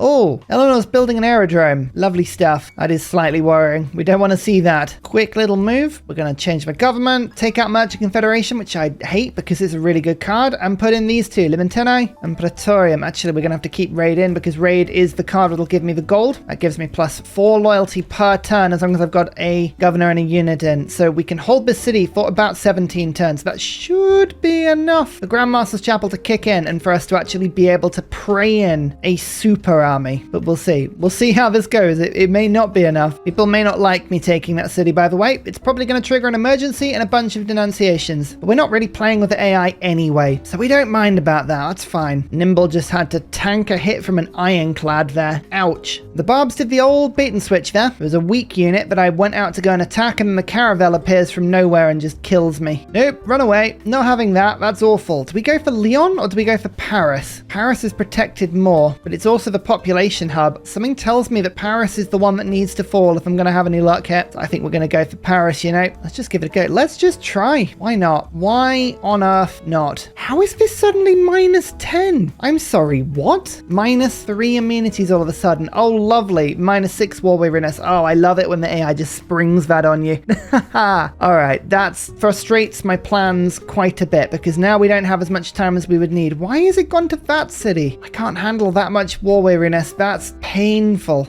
Oh, Eleanor's building an aerodrome. Lovely stuff. That is slightly worrying. We don't want to see that. Quick little move. We're going to change my government, take out Merchant Confederation, which I hate because it's a really good card, and put in these two, Limenteni and Praetorium. Actually, we're going to have to keep Raid in because Raid is the card that'll give me the gold. That gives me +4 loyalty per turn as long as I've got a governor and a unit in. So we can hold this city for about 17 turns. That should be enough for Grandmaster's Chapel to kick in and for us to actually be able to pray in a super army. But we'll see. We'll see how this goes. It may not be enough. People may not like me taking that city, by the way. It's probably going to trigger an emergency and a bunch of denunciations. But we're not really playing with the AI anyway, so we don't mind about that. That's fine. Nimble just had to tank a hit from an ironclad there. Ouch. The Barbs did the old bait and switch there. It was a weak unit, but I went out to go and attack, and then the Caravel appears from nowhere and just kills me. Nope, run away. Not having that. That's awful. Do we go for Lyon or do we go for Paris? Paris is protected more, but it's also the population hub. Something tells me that Paris is the one that needs to fall if I'm going to have any luck here. So I think we're going to go for Paris, you know. Let's just give it a go. Let's just try. Why not? Why on earth not? How is this suddenly -10? I'm sorry, what? -3 amenities all of a sudden. Oh, lovely. -6 war weariness. Oh, I love it when the AI just springs that on you. All right, that frustrates my plans quite a bit because now we don't have as much time as we would need. Why has it gone to that city? I can't handle that much war weariness. That's painful.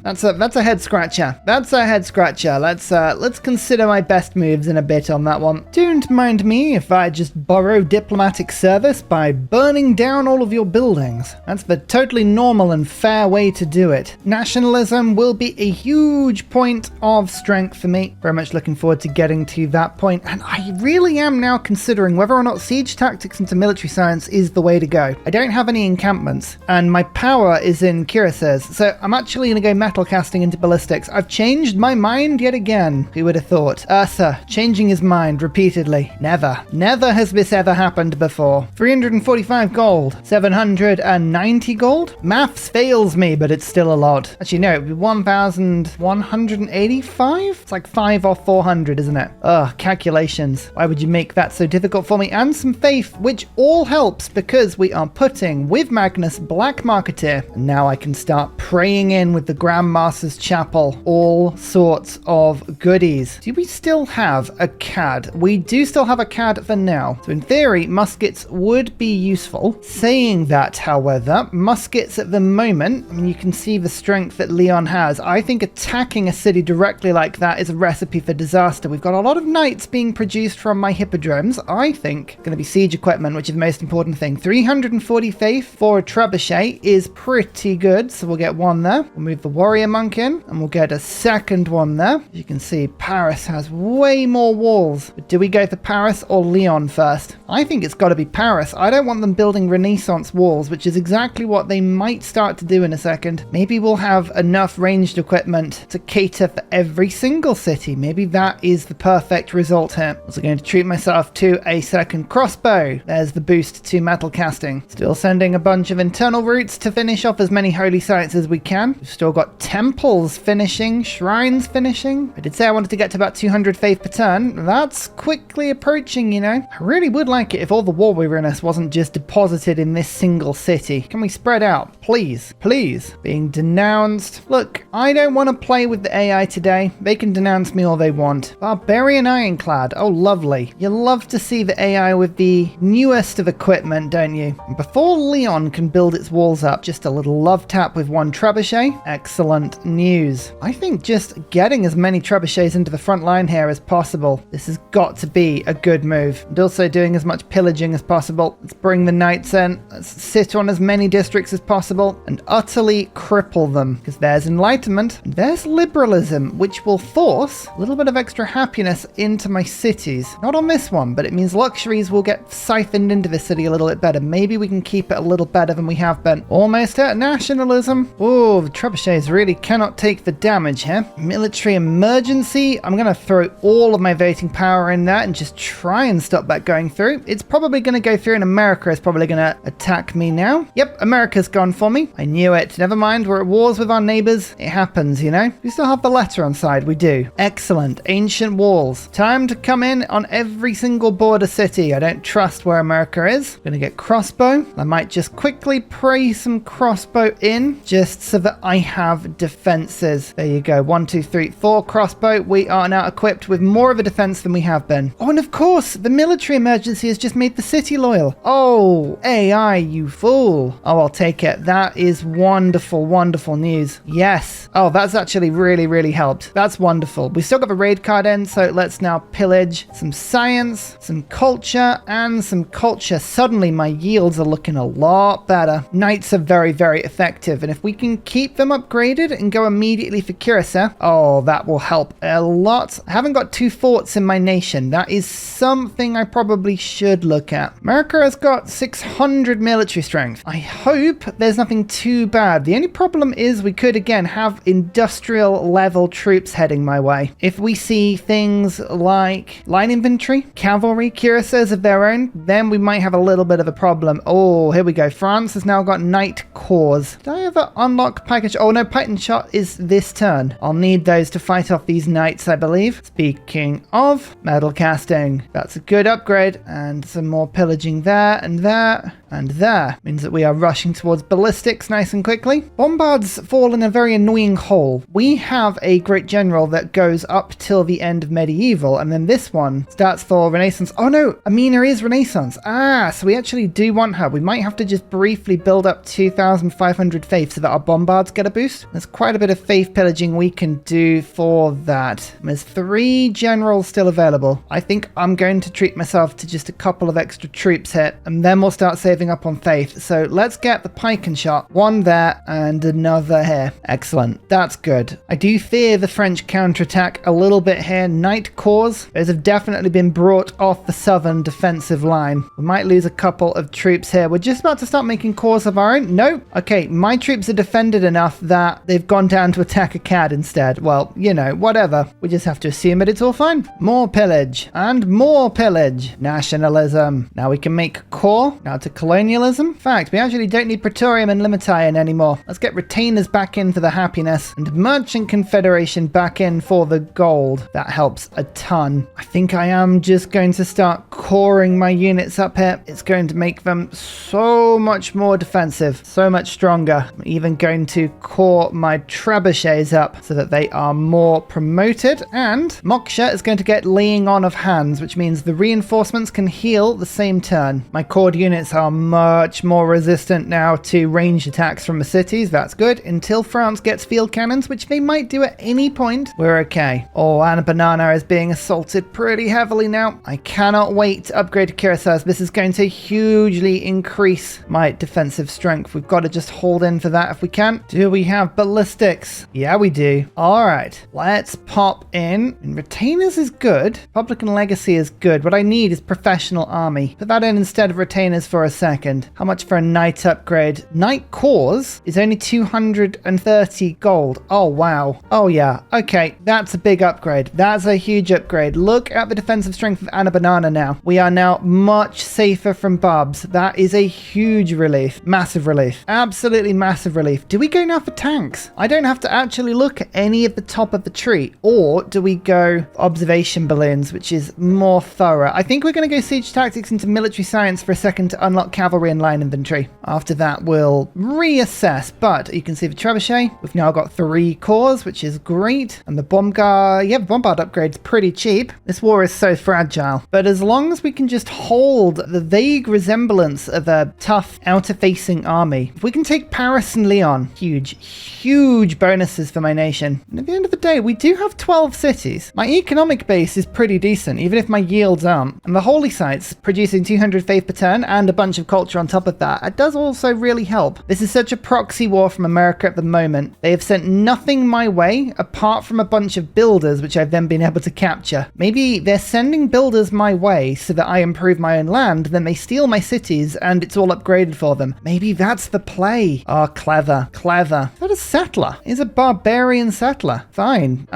That's a head scratcher. That's a head scratcher. Let's consider my best moves in a bit on that one. Don't mind me if I just borrow diplomatic service by burning down all of your buildings. That's the totally normal and fair way to do it. Nationalism will be a huge point of strength for me. Very much looking forward to getting to that point, and I really am now considering whether or not siege tactics into military science is the way to go. I don't have any encampments, and my power is in cuirasses, so I'm actually going to go metal casting into ballistics. I've changed my mind yet again. Who would have thought? Ursa changing his mind repeatedly. Never has this ever happened before. 345 gold, 790 gold. Maths fails me, but it's still a lot. Actually, no, it would be 1,185. It's like 5 or 400, isn't it? Ugh, calculations. Why would you make that so difficult for me? And some faith, which all helps because we are putting with Magnus Black Marketeer. And now I can start praying in with the Grandmaster's Chapel all sorts of goodies. Do we still have a CAD? We do still have a CAD for now. So in theory, muskets would be useful. Saying that, however, muskets at the moment, I mean, you can see the strength that Lyon has. I think attacking a city directly like that is a recipe for disaster. We've got a lot of knights being produced from my hippodromes. I think going to be siege equipment, which is the most important thing. 340 faith for a trebuchet is pretty good, so we'll get one there. We'll move the warrior monk in, and we'll get a second one there. As you can see, Paris has way more walls. But do we go for Paris or Lyon first? I think it's got to be Paris. I don't want them building Renaissance walls, which is exactly what they might start to do in a second. Maybe we'll have enough ranged equipment to cater for every single city. Maybe that is the perfect result here. Also going to treat myself to a second crossbow. There's the boost to metal casting. Still sending a bunch of internal routes to finish off as many holy sites as we can. We've still got temples finishing, shrines finishing. I did say I wanted to get to about 200 faith per turn. That's quickly approaching, you know. I really would like it if all the war weariness wasn't just deposited in this single city. Can we spread out? Please, please. Being denounced. Look, I don't want to play with the AI today. They can denounce me all they want. Barbarian Ironclad. Oh, lovely. You love to see the AI with the newest of equipment, don't you? And before Lyon can build its walls up, just a little love tap with one trebuchet. Excellent news. I think just getting as many trebuchets into the front line here as possible. This has got to be a good move. And also doing as much pillaging as possible. Let's bring the knights in. Let's sit on as many districts as possible and utterly cripple them. Because there's enlightenment and there's liberalism, which will force a little bit of extra happiness into my cities. Not on this one, but it means luxuries will get siphoned into the city a little bit better. Maybe we can keep it a little better than we have been. Almost at nationalism. Oh, the trebuchets really cannot take the damage here. Military emergency. I'm going to throw all of my voting power in that and just try and stop that going through. It's probably going to go through, and America is probably going to attack me now. Yep, America's gone for me. I knew it. Never mind, we're at wars with our neighbors. It happens, you know. We still have the letter on side. We do. Excellent. Ancient walls. Time to come in on every single border city. I don't trust where America is. I'm going to get crossbow. I might just quickly pray some crossbow in just just so that I have defenses. There you go. 1, 2, 3, 4 crossbow. We are now equipped with more of a defense than we have been. Oh, and of course, the military emergency has just made the city loyal. Oh, AI, you fool. Oh, I'll take it. That is wonderful, wonderful news. Yes. Oh, that's actually really, really helped. That's wonderful. We still got the raid card in, so let's now pillage some science, some culture, and some culture. Suddenly, my yields are looking a lot better. Knights are very, very effective, and if we can keep them upgraded and go immediately for Ursa, oh, that will help a lot. I haven't got 2 forts in my nation. That is something I probably should look at. America has got 600 military strength. I hope there's nothing too bad. The only problem is we could again have industrial level troops heading my way. If we see things like line infantry, cavalry, cuirassiers of their own, then we might have a little bit of a problem. Oh, here we go. France has now got knight corps. Did I ever unlock package? Oh no, Python shot is this turn. I'll need those to fight off these knights, I believe. Speaking of metal casting, that's a good upgrade, and some more pillaging there and there. And there means that we are rushing towards ballistics nice and quickly. Bombards fall in a very annoying hole. We have a great general that goes up till the end of medieval, and then this one starts for Renaissance. Oh no, Amina is Renaissance. Ah, so we actually do want her. We might have to just briefly build up 2,500 faith so that our bombards get a boost. There's quite a bit of faith pillaging we can do for that. There's 3 generals still available. I think I'm going to treat myself to just a couple of extra troops hit, and then we'll start saving up on faith. So let's get the pike and shot. 1 there and another here. Excellent. That's good. I do fear the French counterattack a little bit here. Knight corps, those have definitely been brought off the southern defensive line. We might lose a couple of troops here. We're just about to start making corps of our own. No. Okay, my troops are defended enough that they've gone down to attack a cad instead. Well, you know, whatever. We just have to assume that it's all fine. More pillage and more pillage. Nationalism. Now we can make corps. Now to colonialism. In fact, we actually don't need Praetorium and Limitian anymore. Let's get retainers back in for the happiness and merchant confederation back in for the gold. That helps a ton. I think I am just going to start coring my units up here. It's going to make them so much more defensive, so much stronger. I'm even going to core my trebuchets up so that they are more promoted, and Moksha is going to get laying on of hands, which means the reinforcements can heal the same turn. My cord units are much more resistant now to ranged attacks from the cities. That's good. Until France gets field cannons, which they might do at any point, we're okay. Oh, and Banana is being assaulted pretty heavily now. I cannot wait to upgrade to cuirassiers. This is going to hugely increase my defensive strength. We've got to just hold in for that if we can. Do we have ballistics? Yeah, we do. All right, let's pop in. And retainers is good. Republican legacy is good. What I need is professional army. Put that in instead of retainers for a second. How much for a knight upgrade? Knight corps is only 230 gold. Oh, wow. Oh, yeah. Okay, that's a big upgrade. That's a huge upgrade. Look at the defensive strength of Anna Banana now. We are now much safer from Barbs. That is a huge relief. Massive relief. Absolutely massive relief. Do we go now for tanks? I don't have to actually look at any of the top of the tree. Or do we go observation balloons, which is more thorough? I think we're going to go siege tactics into military science for a second to unlock cavalry and line infantry. After that, we'll reassess. But you can see the trebuchet. We've now got 3 corps, which is great. And the bombard, yeah, the bombard upgrade's pretty cheap. This war is so fragile. But as long as we can just hold the vague resemblance of a tough outer-facing army, if we can take Paris and Lyon, huge bonuses for my nation. And at the end of the day, we do have 12 cities. My economic base is pretty decent, even if my yields aren't. And the holy sites producing 200 faith per turn and a bunch of culture on top of that, it does also really help. This is such a proxy war from America at the moment. They have sent nothing my way apart from a bunch of builders, which I've then been able to capture. Maybe they're sending builders my way so that I improve my own land, then they steal my cities and it's all upgraded for them. Maybe that's the play. Oh, clever, clever. Is that a settler? Is a barbarian settler? Fine.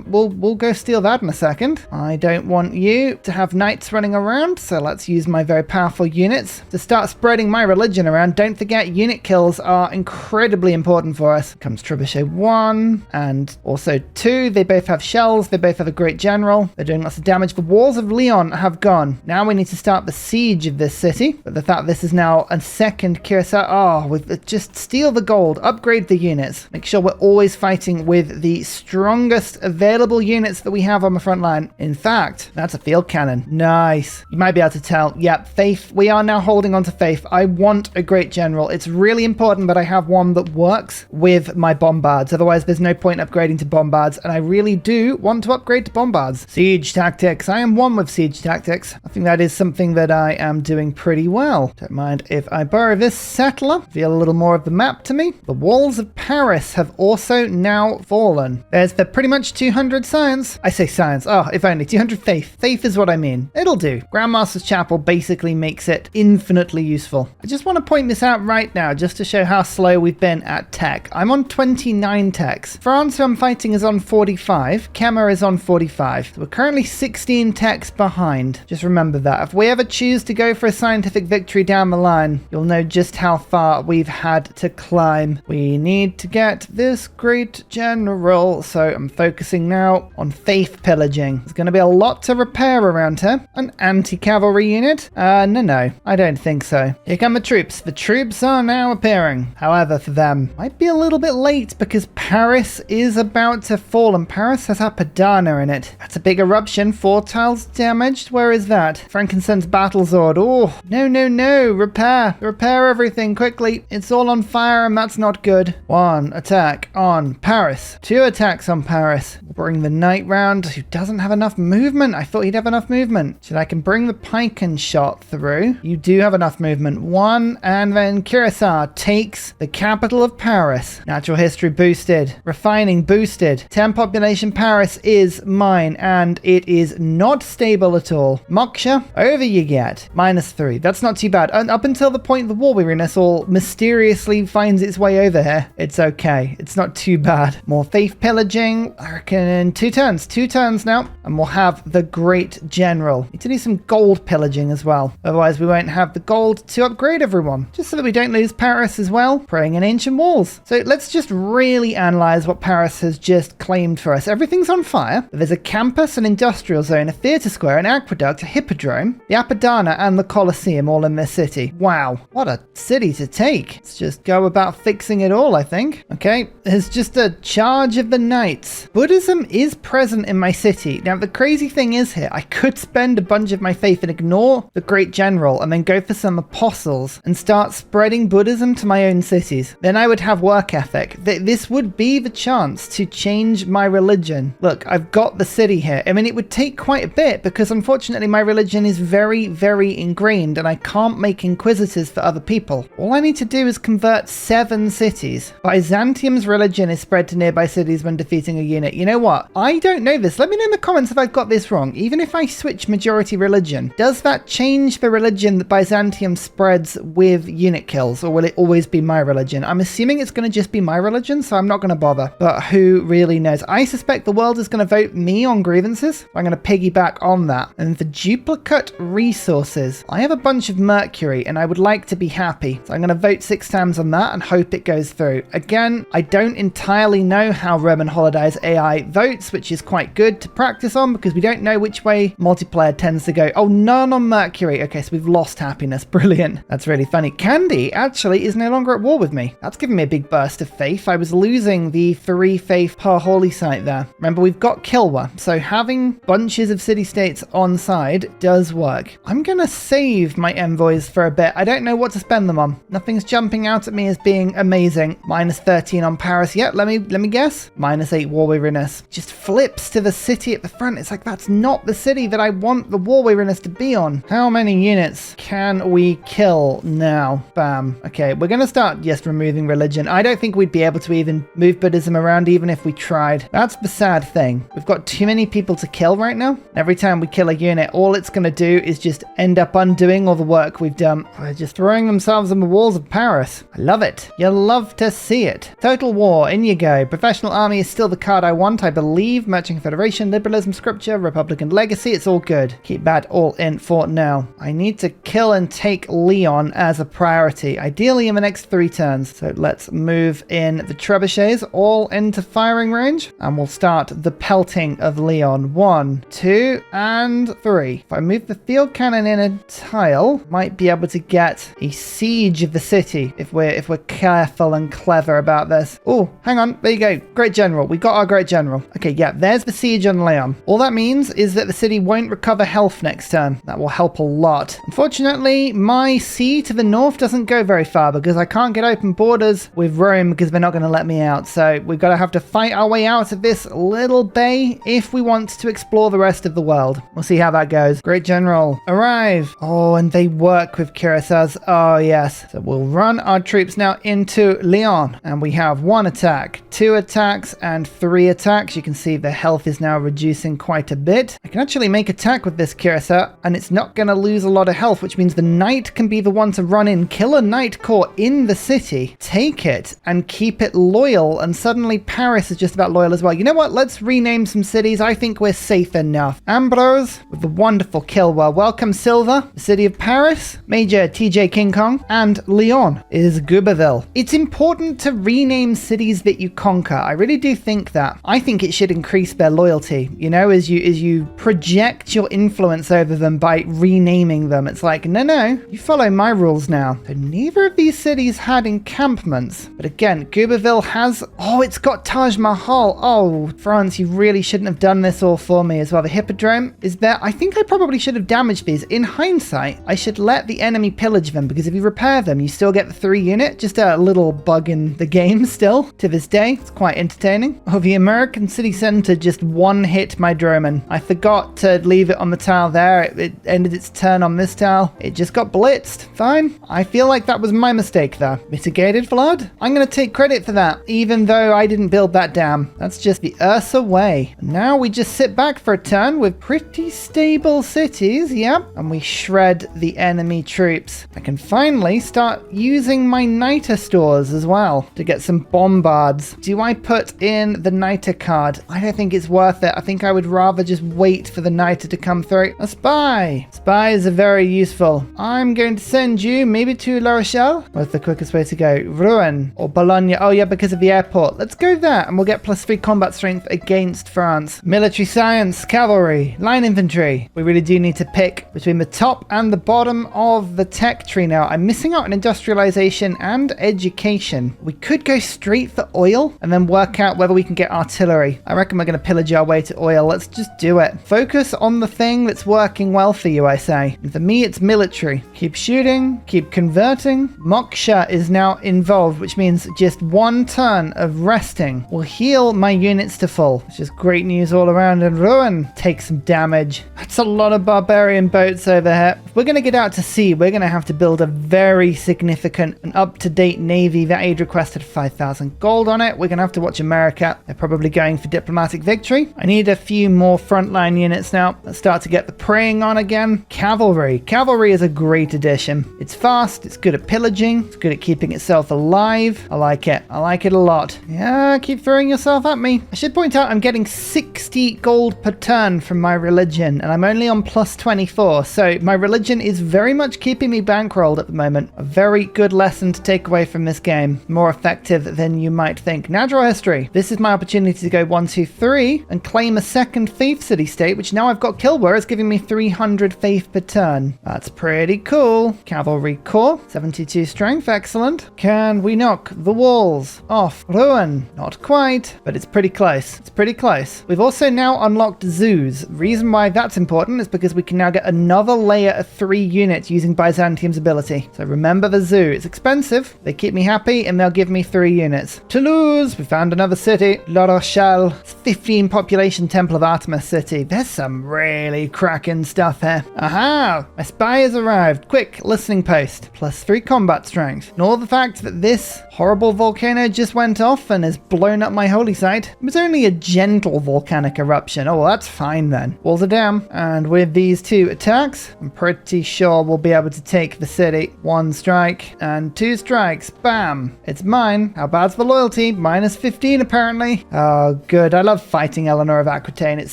We'll go steal that in a second. I don't want you to have knights running around, so let's use my very powerful units to start spreading my religion around. Don't forget, unit kills are incredibly important for us. Comes Trebuchet 1 and also 2. They both have shells. They both have a great general. They're doing lots of damage. The walls of Lyon have gone. Now we need to start the siege of this city. But the fact this is now a second Curacao. Oh, just steal the gold. gold. Upgrade the units. Make sure we're always fighting with the strongest available units that we have on the front line. In fact, that's a field cannon. Nice. You might be able to tell. Yep, Faith. We are now holding on to Faith. I want a great general. It's really important that I have one that works with my bombards. Otherwise, there's no point upgrading to bombards. And I really do want to upgrade to bombards. Siege tactics. I am one with siege tactics. I think that is something that I am doing pretty well. Don't mind if I borrow this settler. Reveal a little more of the map to me. The walls of Paris have also now fallen. There's the pretty much 200 science. I say science. Oh, if only. 200 faith. Faith is what I mean. It'll do. Grandmaster's Chapel basically makes it infinitely useful. I just want to point this out right now just to show how slow we've been at tech. I'm on 29 techs. France, who I'm fighting, is on 45. Kemmer is on 45. So we're currently 16 techs behind. Just remember that. If we ever choose to go for a scientific victory down the line, you'll know just how far we've had to climb. We need to get this great general, so I'm focusing now on faith pillaging. There's going to be a lot to repair around here. An anti-cavalry unit? No, I don't think so. Here come the troops. The troops are now appearing. However, for them, might be a little bit late because Paris is about to fall, and Paris has Apadana in it. That's a big eruption. 4 tiles damaged. Where is that? Frankincense Battlezord. Oh, no. Repair everything quickly. It's all on fire, and that's not good. 1 attack on Paris. 2 attacks on Paris. We'll bring the knight round, who doesn't have enough movement. I thought he'd have enough movement. Should I can bring the pike and shot through? You do have enough movement. 1, and then Curacao takes the capital of Paris. Natural history boosted. Refining boosted. 10 population Paris is mine, and it is not stable at all. Moksha, over you get. -3. That's not too bad. And up until the point the war weariness all mysteriously finds its way over here, it's okay. It's not too bad. More faith pillaging. I reckon in 2 turns. 2 turns now, and we'll have the great general. Need to do some gold pillaging as well. Otherwise, we won't have the gold to upgrade everyone. Just so that we don't lose Paris as well. Praying in ancient walls. So let's just really analyze what Paris has just claimed for us. Everything's on fire. There's a campus, an industrial zone, a theatre square, an aqueduct, a hippodrome, the Apadana, and the Colosseum all in this city. Wow, what a city to take. Let's just go about fixing it all, I think. Okay, there's just a charge of the knights. Buddhism is present in my city. Now, the crazy thing is here, I could spend a bunch of my faith and ignore the great general and then go for some apostles and start spreading Buddhism to my own cities. Then I would have work ethic. This would be the chance to change my religion. Look, I've got the city here. I mean, it would take quite a bit because unfortunately my religion is very, very ingrained and I can't make inquisitors for other people. All I need to do is convert 7 cities. Byzantium's religion is spread to nearby cities when defeating a unit. You know what? I don't know this. Let me know in the comments if I've got this wrong. Even if I switch majority religion, does that change the religion that Byzantium spreads with unit kills, or will it always be my religion? I'm assuming it's going to just be my religion, so I'm not going to bother. But who really knows? I suspect the world is going to vote me on grievances. I'm going to piggyback on that. And the duplicate resources. I have a bunch of mercury and I would like to be happy. So I'm going to vote 6 times on that and hope it goes through. Again, I don't entirely know how Roman Holidays AI votes, which is quite good to practice on because we don't know which way multiplayer tends to go. Oh, none on mercury. Okay, so we've lost happiness. Brilliant. That's really funny. Candy actually is no longer at war with me. That's given me a big burst of faith. I was losing the 3 faith per holy site there. Remember, we've got Kilwa, so having bunches of city-states on side does work. I'm going to save my envoys for a bit. I don't know what to spend them on. Nothing's jumping out at me as being amazing. -13 on Paris. Yeah, let me guess. -8 war weariness. Just flips to the city at the front. It's like, that's not the city that I want the war weariness to be on. How many units can we kill now? Bam. Okay, we're going to start just removing religion. I don't think we'd be able to even move Buddhism around even if we tried. That's the sad thing. We've got too many people to kill right now. Every time we kill a unit, all it's going to do is just end up undoing all the work we've done. They're just throwing themselves on the walls of Paris. I love it. You love to see it. Total war. In you go. Professional army is still the card I want, I believe. Merchant Confederation, liberalism, scripture, Republican legacy. It's all good. Keep that all in for now. I need to kill and take Leon as a priority, ideally in the next 3 turns. So let's move in the trebuchets all into firing range, and we'll start the pelting of Leon. 1, 2, and 3. If I move the field cannon in a tile, might be able to get a siege of the city if we're careful and clever about this. Oh, hang on. There you go. Great General. We got our Great General. Okay, yeah, there's the siege on Leon. All that means is that the city won't recover health next turn. That will help a lot. Unfortunately, my sea to the north doesn't go very far because I can't get open borders with Rome because they're not going to let me out. So we've got to have to fight our way out of this little bay if we want to explore the rest of the world. We'll see how that goes. Great General, arrive. Oh, and they work with cuirassiers. Oh, yes. So we'll run our troops now into Lyon. And we have 1 attack, 2 attacks, and 3 attacks. You can see the health is now reducing quite a bit. I can actually make attack with this cuirassier, and it's not going to lose a lot of health, which means the knight can be the one to run in, kill a knight corps in the city, take it, and keep it loyal. And suddenly Paris is just about loyal as well. You know what? Let's rename some cities. I think we're safe enough. Ambrose with the wonderful kill. Well, welcome Silva, the city of Paris. Major TJ King Kong, and Lyon is Gouberville. It's important to rename cities that you conquer. I really do think that. I think it should increase their loyalty, you know, as you project your influence over them by renaming them. It's like, no, you follow my rules now. So neither of these cities had encampments. But again, Gouberville has, oh, it's got Taj Mahal. Oh, France, you really shouldn't have done this all for me as well. The Hippodrome is there. I think I probably should have damaged these. In hindsight, I should let the enemy pillage them, because if you repair them, you still get the 3 unit. Just a little bug in the game still to this day. It's quite entertaining. Oh, the American city center just one-hit my Droman. I forgot to leave it on the tile there. It ended its turn on this tile. It just got blitzed. Fine. I feel like that was my mistake though. Mitigated flood? I'm going to take credit for that, even though I didn't build that dam. That's just the Ursa way. Now we just sit back for a turn with pretty stable cities, yep, and we shred the enemy troops. I can finally start using my niter stores as well to get some bombards. Do I put in the niter card? I don't think it's worth it. I think I would rather just wait for the niter to come through. A spy. Spies are very useful. I'm going to send you maybe to La Rochelle. What's the quickest way to go? Rouen or Bologna? Oh yeah, because of the airport. Let's go there and we'll get +3 combat strength against France. Military science, cavalry, line infantry. We really do need to pick between the top and the bottom of the tech tree now. I'm missing out on industrialization and education. We could go straight for oil and then work out whether we can get artillery. I reckon we're going to pillage our way to oil. Let's just do it. Focus on the thing that's working well for you, I say. And for me, it's military. Keep shooting, keep converting. Moksha is now involved, which means just 1 turn of resting will heal my units to full. It's just great news all around. And Rouen takes some damage. That's a lot of barbarian boats over here. If we're going to get out to sea, we're going to have to build a very significant and up-to-date navy. That aid requested 5,000 gold on it. We're going to have to watch America. They're probably going for diplomatic victory. I need a few more frontline units now. Let's start to get the preying on again. Cavalry. Cavalry is a great addition. It's fast. It's good at pillaging. It's good at keeping itself alive. I like it. I like it a lot. Yeah, keep throwing yourself at me. I should point out I'm getting 60 gold per turn from my religion, and I'm only on +24. So my religion is very much keeping me bankrolled at the moment. A very good lesson to take away from this game. More effective than you might think. Natural history. This is my opportunity to go 1, 2, 3 and claim a second faith city state, which now I've got Kilwer. It's giving me 300 faith per turn. That's pretty cool. Cavalry corps, 72 strength. Excellent. Can we knock the walls off Rouen? Not quite, but it's pretty close. It's pretty close. We've also now unlocked zoos. The reason why that's important is because we can now get another layer of 3 units using Byzantium's ability. So remember the zoo. It's expensive. They keep me happy and they'll give me 3 units. Toulouse, we found another city. La Rochelle, it's 15 population Temple of Artemis city. There's some really cracking stuff here. Aha! My spy has arrived. Quick, listening post. +3 combat strength. Nor the fact that this horrible volcano just went off and has blown up my holy site. It was only a gentle volcanic eruption. Oh, well, that's fine then. Walls are down. And with these 2 attacks, I'm pretty sure we'll be able to take the city. 1 strike and 2 strikes. Bam! It's mine. How bad's the loyalty? minus 15 apparently. Oh, good. I love fighting Eleanor of Aquitaine. It's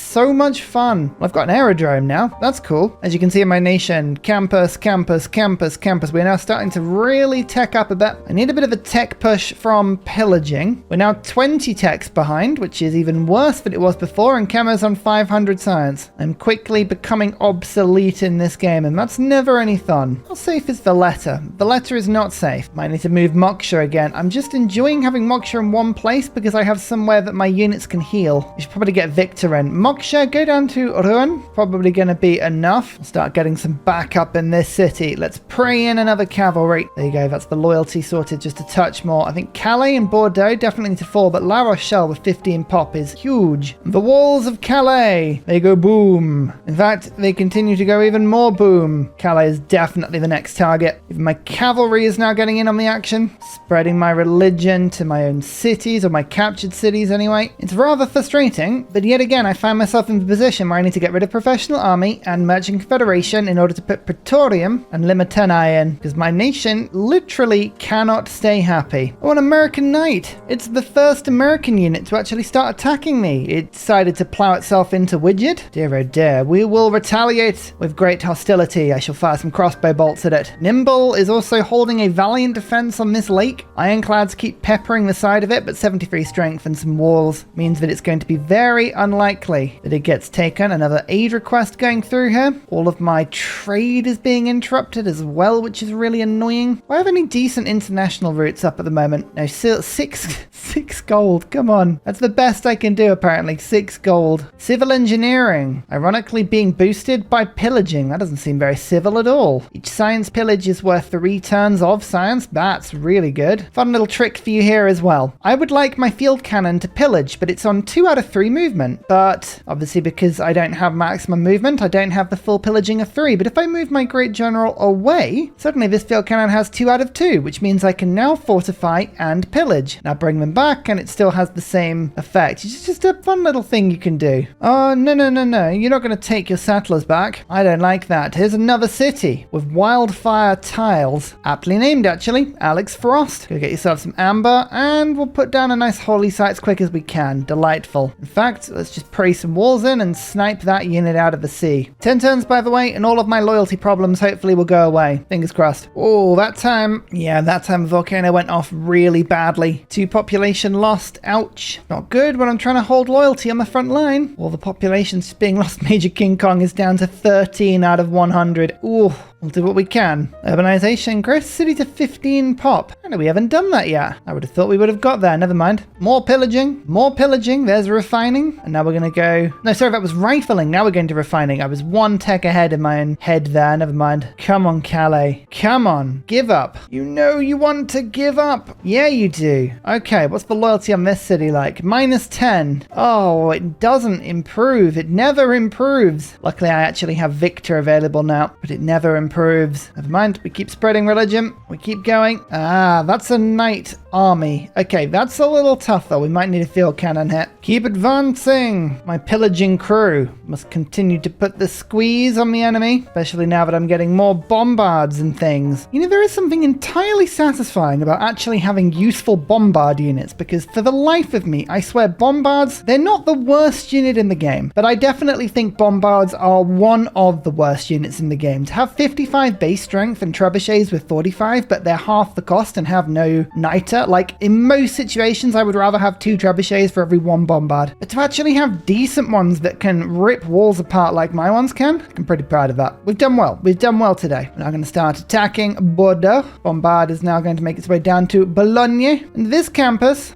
so much fun. Well, I've got an aerodrome now. That's cool. As you can see in my nation, campus, campus, campus, campus. We're now starting to really tech up a bit. I need a bit of a tech push from pillaging. We're now 20 techs behind, which is even worse than it was before, and Chemo's on 500 science. I'm quickly becoming obsolete in this game, and that's never any fun. How safe is Valletta? Valletta is not safe. Might need to move Moksha again. I'm just enjoying having Moksha in one place because I have somewhere that my units can heal. We should probably get Victor in. Moksha, go down to Rouen. Probably going to be enough. I'll start getting some backup in this city. Let's pray in another cavalry. There you go. That's the loyalty sorted just a touch more. I think Calais and Bordeaux definitely need to fall, but La Rochelle with 15 pop is huge. The walls of Calais. They go boom. In fact, they continue to go even more boom. Calais is definitely the next target. Even my cavalry is now getting in on the action, spreading my religion to my own cities, or my captured cities anyway. It's rather frustrating, but yet again, I find myself in the position where I need to get rid of Professional Army and Merchant Confederation in order to put Praetorium and Limitanei in, because my nation literally cannot stay happy. Oh, an American Knight. It's the first American unit to actually start attacking me. It decided to plow itself into Widget. Dear oh dear. We will retaliate with great hostility. I shall fire some crossbow bolts at it. Nimble is also holding a valiant defense on this lake. Ironclads keep peppering the side of it, but 73 strength and some walls means that it's going to be very unlikely that it gets taken. Another aid request going through here. All of my trade is being interrupted as well, which is really annoying. Do I have any decent international routes up at the moment? No, six gold. Come on. That's the best I can do, apparently. 6 gold. Civil engineering. Ironically being boosted by pillaging. That doesn't seem very civil at all. Each science pillage is worth 3 turns of science. That's really good. Fun little trick for you here as well. I would like my field cannon to pillage, but it's on 2 out of 3 movement. But obviously because I don't have maximum movement, I don't have the full pillaging of 3. But if I move my great general away, suddenly this field cannon has 2 out of 2, which means I can now fortify and pillage. Now bring them back and it still has the same effect. It's just a fun little thing you can do. Oh, no. You're not going to take your settlers back. I don't like that. Here's another city with wildfire tiles. Aptly named, actually. Alex Frost. Go get yourself some amber and we'll put down a nice holy site as quick as we can. Delightful. In fact, let's just pray some walls in and snipe that unit out of the sea. 10 turns, by the way, and all of my loyalty problems hopefully will go away. Fingers crossed. Oh, that time the volcano went off really badly. 2 population lost. Ouch. Not good when I'm trying to hold loyalty on the front line. All the population's just being lost. Major King Kong is down to 13 out of 100. Ooh. We'll do what we can. Urbanization, gross city to 15 pop. I know we haven't done that yet. I would have thought we would have got there. Never mind. More pillaging. More pillaging. There's refining. And now we're going to go... No, sorry, that was rifling. Now we're going to refining. I was 1 tech ahead in my own head there. Never mind. Come on, Calais. Come on. Give up. You know you want to give up. Yeah, you do. Okay, what's the loyalty on this city like? Minus 10. Oh, it doesn't improve. It never improves. Luckily, I actually have Victor available now, but it never improves. Never mind, we keep spreading religion. We keep going. Ah, that's a knight army. Okay, that's a little tough though. We might need a field cannon hit. Keep advancing. My pillaging crew must continue to put the squeeze on the enemy, especially now that I'm getting more bombards and things. You know, there is something entirely satisfying about actually having useful bombard units, because for the life of me, I swear bombards, they're not the worst unit in the game, but I definitely think bombards are one of the worst units in the game. To have 55 base strength and trebuchets with 45, but they're half the cost and have no niter. Like, in most situations, I would rather have 2 trebuchets for every 1 bombard. But to actually have decent ones that can rip walls apart like my ones can, I'm pretty proud of that. We've done well. We've done well today. We're now going to start attacking Bordeaux. Bombard is now going to make its way down to Boulogne. And this campus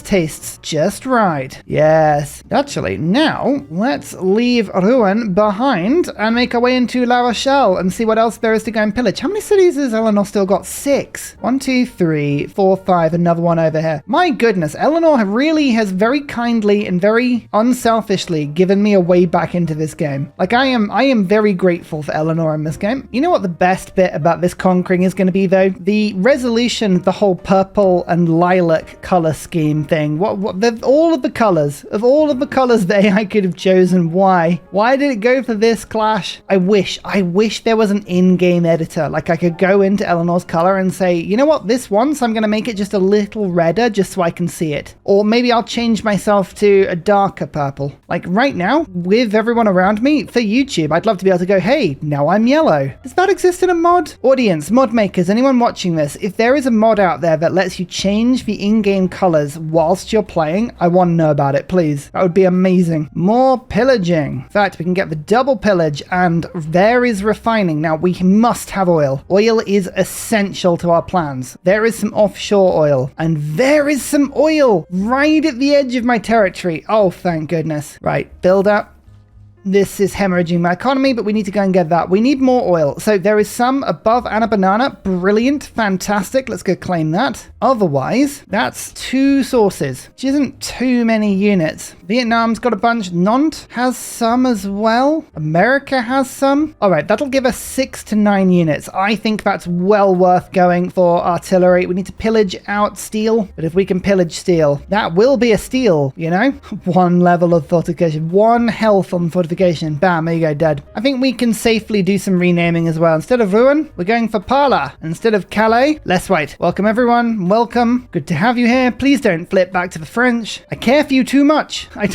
tastes just right. Yes. Actually, now, let's leave Rouen behind and make our way into La Rochelle and see what else there is to go and pillage. How many cities has Eleanor still got? 6. 1, 2, 3, 4, 5, another one over here. My goodness, Eleanor really has very kindly and very unselfishly given me a way back into this game. Like, I am very grateful for Eleanor in this game. You know what the best bit about this conquering is going to be though? The resolution of the whole purple and lilac color scheme thing. All of the colors the AI could have chosen. Why did it go for this clash? I wish there was an in-game editor. Like I could go into Eleanor's color and say, you know what, this once I'm going to make it just a little redder just so I can see it. Or maybe I'll change myself to a darker purple. Like right now, with everyone around me, for YouTube, I'd love to be able to go, hey, now I'm yellow. Does that exist in a mod? Audience, mod makers, anyone watching this, if there is a mod out there that lets you change the in-game colors whilst you're playing, I want to know about it, please. That would be amazing. More pillaging. In fact, we can get the double pillage, and there is refining. Now, we must have oil. Oil is essential to our plans. There is some offshore oil, and there is some oil right at the edge of my territory. Oh, thank goodness. Right, build up. This is hemorrhaging my economy, but we need to go and get that. We need more oil. So there is some above and a banana. Brilliant. Fantastic. Let's go claim that. Otherwise, that's 2 sources, which isn't too many units. Vietnam's got a bunch. Nantes has some as well. America has some. All right, that'll give us 6 to 9 units. I think that's well worth going for artillery. We need to pillage out steel, but if we can pillage steel, that will be a steal, you know? 1 level of fortification, 1 health on fortification. Bam, there you go, dead. I think we can safely do some renaming as well. Instead of Rouen, we're going for Parla. Instead of Calais, let's wait. Welcome, everyone. Welcome. Good to have you here. Please don't flip back to the French. I care for you too much. I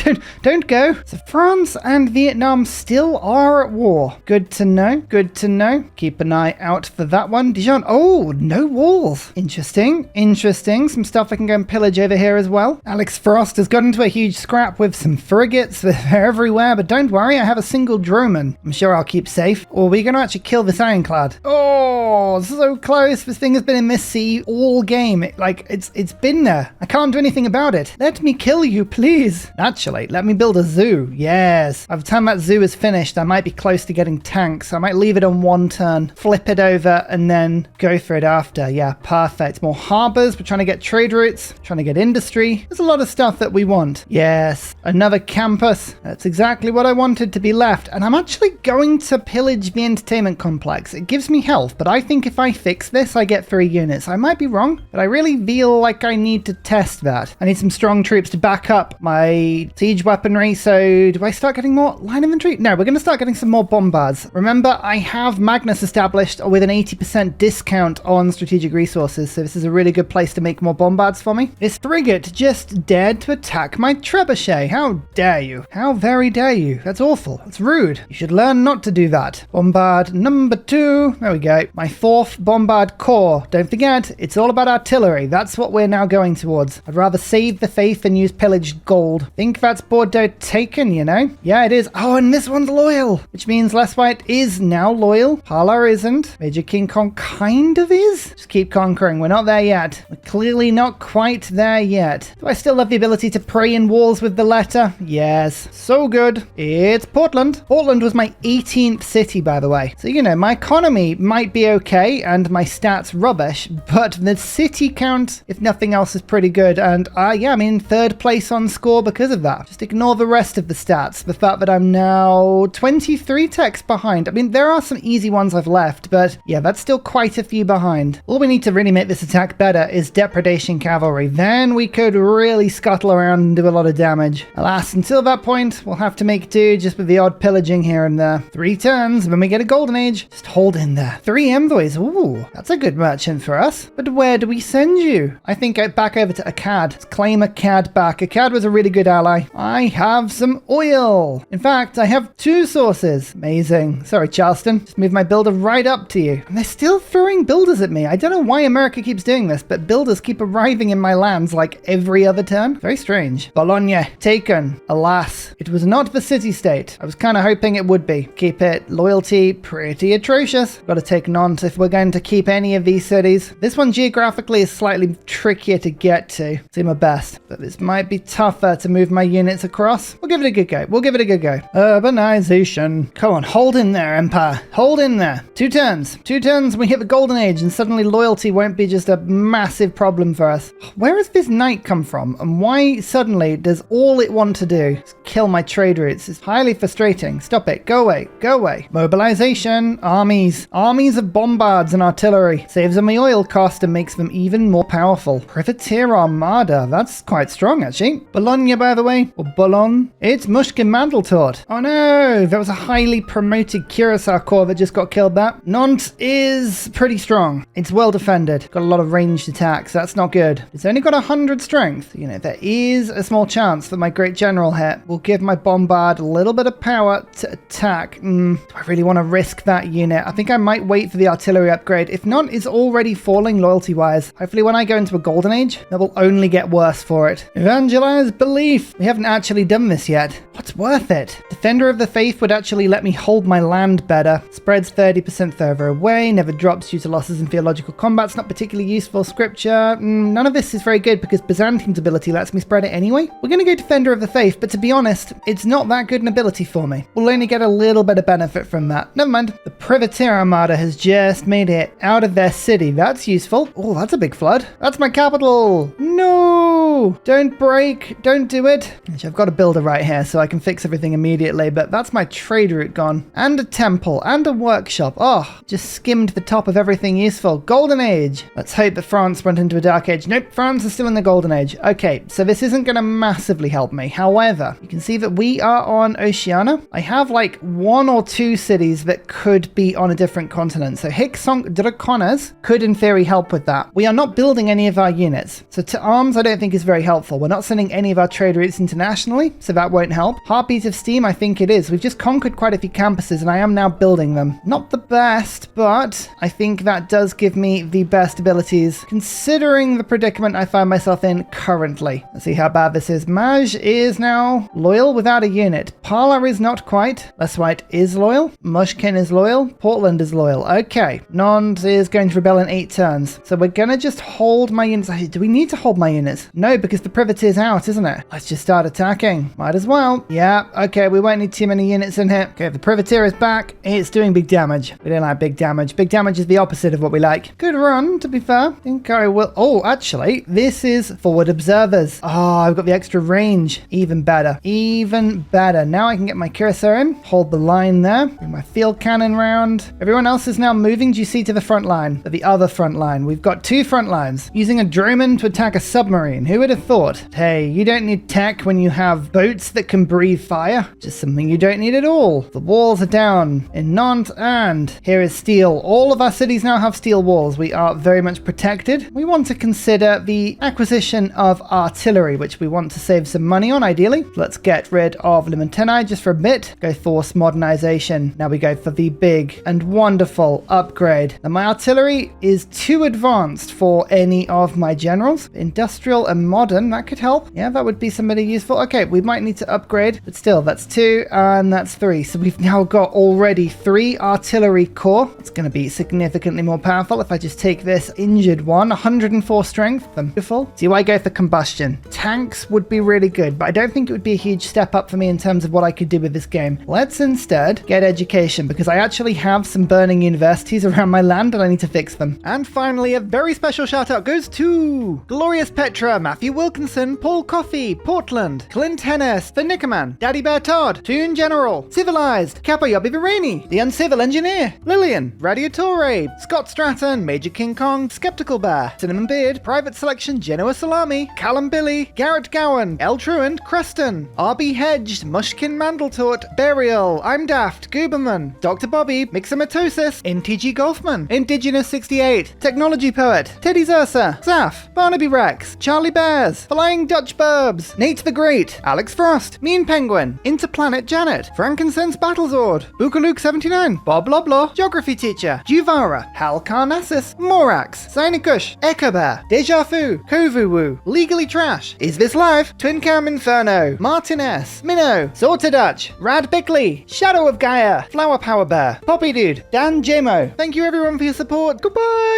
don't go. So France and Vietnam still are at war. Good to know. Good to know. Keep an eye out for that one. Dijon. Oh, no walls. Interesting. Interesting. Some stuff I can go and pillage over here as well. Alex Frost has got into a huge scrap with some frigates. They're everywhere, but don't worry. I have a single droneman. I'm sure I'll keep safe. Or we're going to actually kill this ironclad. Oh, so close. This thing has been in this sea all game. It's been there. I can't do anything about it. Let me kill you, please. Actually, let me build a zoo. Yes. By the time that zoo is finished, I might be close to getting tanks. I might leave it on 1 turn, flip it over, and then go for it after. Yeah, perfect. More harbors. We're trying to get trade routes, trying to get industry. There's a lot of stuff that we want. Yes. Another campus. That's exactly what I wanted to be left, and I'm actually going to pillage the entertainment complex. It gives me health, but I think if I fix this, I get 3 units. I might be wrong, but I really feel like I need to test that. I need some strong troops to back up my siege weaponry, so do I start getting more line infantry? No, we're going to start getting some more bombards. Remember, I have Magnus established with an 80% discount on strategic resources, so this is a really good place to make more bombards for me. This frigate just dared to attack my trebuchet. How dare you? How very dare you? That's awful. It's rude. You should learn not to do that. Bombard number 2. There we go. My 4th bombard corps. Don't forget, it's all about artillery. That's what we're now going towards. I'd rather save the faith than use pillaged gold. Think that's Bordeaux taken, you know? Yeah, it is. Oh, and this one's loyal, which means Less White is now loyal. Parla isn't. Major King Kong kind of is. Just keep conquering. We're not there yet. We're clearly not quite there yet. Do I still have the ability to pray in walls with the letter? Yes. So good. It's Portland. Portland was my 18th city, by the way. So, you know, my economy might be okay and my stats rubbish, but the city count, if nothing else, is pretty good. And yeah, I'm in 3rd place on score because of that. Just ignore the rest of the stats. The fact that I'm now 23 techs behind. I mean, there are some easy ones I've left, but yeah, that's still quite a few behind. All we need to really make this attack better is depredation cavalry. Then we could really scuttle around and do a lot of damage. Alas, until that point, we'll have to make do just with the odd pillaging here and there. 3 turns, when we get a golden age, just hold in there. 3 envoys, ooh, that's a good merchant for us. But where do we send you? I think back over to Akkad. Let's claim Akkad back. Akkad was a really good ally. I have some oil. In fact, I have 2 sources. Amazing. Sorry, Charleston. Just moved my builder right up to you. And they're still throwing builders at me. I don't know why America keeps doing this, but builders keep arriving in my lands like every other turn. Very strange. Bologna, taken. Alas, it was not the city-state. I was kind of hoping it would be. Keep it. Loyalty, pretty atrocious. Got to take Nantes if we're going to keep any of these cities. This one geographically is slightly trickier to get to. Do my best. But this might be tougher to move my units across. We'll give it a good go. We'll give it a good go. Urbanization. Come on, hold in there, Empire. Hold in there. 2 turns. 2 turns, we hit the golden age, and suddenly loyalty won't be just a massive problem for us. Where has this knight come from? And why suddenly does all it it want to do? Just kill my trade routes. It's highly frustrating. Stop it. Go away. Go away. Mobilization. Armies. Armies of bombards and artillery. Saves on my oil cost and makes them even more powerful. Privateer Armada. That's quite strong, actually. Bologna, by the way. Or Boulogne. It's Mushkin Mandeltort. Oh no, there was a highly promoted Curacao corps that just got killed there. Nantes is pretty strong. It's well defended. Got a lot of ranged attacks. That's not good. It's only got 100 strength. You know, there is a small chance that my great general hit will give my bombard a little bit of power to attack. Do I really want to risk that unit? I think I might wait for the artillery upgrade. If Nantes is already falling loyalty-wise, hopefully when I go into a golden age, that will only get worse for it. Evangelize belief. We haven't actually done this yet. What's worth it? Defender of the Faith would actually let me hold my land better. Spreads 30% further away. Never drops due to losses in theological combat. It's not particularly useful. Scripture. None of this is very good because Byzantium's ability lets me spread it anyway. We're going to go Defender of the Faith, but to be honest, it's not that good an ability for me. We'll only get a little bit of benefit from that. Never mind. The Privateer Armada has just made it out of their city. That's useful. Oh, that's a big flood. That's my capital. No! Don't break. Don't do it. Actually, I've got a builder right here so I can fix everything immediately, but that's my trade route gone. And a temple and a workshop. Oh, just skimmed the top of everything useful. Golden Age. Let's hope that France went into a dark age. Nope, France is still in the Golden Age. Okay, so this isn't going to massively help me. However, you can see that we are on Oceania. I have like 1 or 2 cities that could be on a different continent. So Hicksonk Dracones could in theory help with that. We are not building any of our units. So to arms, I don't think is very helpful. We're not sending any of our trade routes internationally, so that won't help. Heartbeat of Steam, I think it is. We've just conquered quite a few campuses and I am now building them. Not the best, but I think that does give me the best abilities considering the predicament I find myself in currently. Let's see how bad this is. Maj is now loyal without a unit. Parla is not quite. Les White is loyal. Mushkin is loyal. Portland is loyal. Okay. Nantes is going to rebel in 8 turns. So we're going to just hold my units. Do we need to hold my units? No, because the Privateer's out, isn't it? Let's just start attacking. Might as well. Yeah. Okay. We won't need too many units in here. Okay. The Privateer is back. It's doing big damage. We don't like big damage. Big damage is the opposite of what we like. Good run, to be fair. I think I will. Oh, actually, this is forward observers. Oh, I've got the extra range. Even better. Even better. Now I can get my Curacao in. Hold the line there. Bring my field cannon round. Everyone else is now moving, do you see, to the front line? The other front line. We've got 2 front lines. Using a droman to attack a submarine. Who would have thought? Hey, you don't need tech when you have boats that can breathe fire. Just something you don't need at all. The walls are down in Nantes, and here is steel. All of our cities now have steel walls. We are very much protected. We want to consider the acquisition of artillery, which we want to save some money on, ideally. Let's get rid of Limontenai just for a bit. Go force modernization. Now we go for the big and wonderful upgrade. Now my artillery is too advanced for any of my generals. Industrial and modern, that could help. Yeah, that would be somebody useful. Okay, we might need to upgrade, but still, that's 2 and that's 3. So we've now got already 3 artillery corps. It's going to be significantly more powerful if I just take this injured one. 104 strength. Beautiful. Do I go for combustion? Tanks would be really good, but I don't think it would be a huge step up for me in terms of what I could do with this game. Let's instead get education, because I actually have some burning universities around my land and I need to fix them. And finally, a very special shout out goes to Glorious Petra, Matthew Wilkinson, Paul Coffey, Portland, Clint Hennis, The Nickerman, Daddy Bear Todd, Toon General, Civilized, Kappa Yobby Virani, The Uncivil Engineer, Lillian, Radiatore, Scott Stratton, Major King Kong, Skeptical Bear, Cinnamon Beard, Private Selection, Genoa Salami, Callum Billy, Garrett Gowan, El Truant, Creston, RB Hedged, Mushkin Mandeltort, Burial, I'm Daft, Gooberman, Dr. Bobby, Mixomatosis, NTG Golfman, Indigenous 68, Technology Poet, Teddy Zursa, Zaf, Barnaby Rex, Charlie Bears, Flying Dutch Burbs, Nate the Great, Alex Frost, Mean Penguin, Interplanet Janet, Frankincense Battlezord, Bookaluk 79, Bob Loblaw, Geography Teacher, Juvara, Hal Carnassus, Morax, Sinikush, Echo Bear, Deja Fu, Kovuwu, Legally Trash, Is This Live, Twin Cam Inferno, Martin S, Minnow, Sorta Dutch, Rad Bickley, Shadow of Gaia, Flower Power Bear, Poppy Dude, Dan Jamo. Thank you everyone for your support. Goodbye!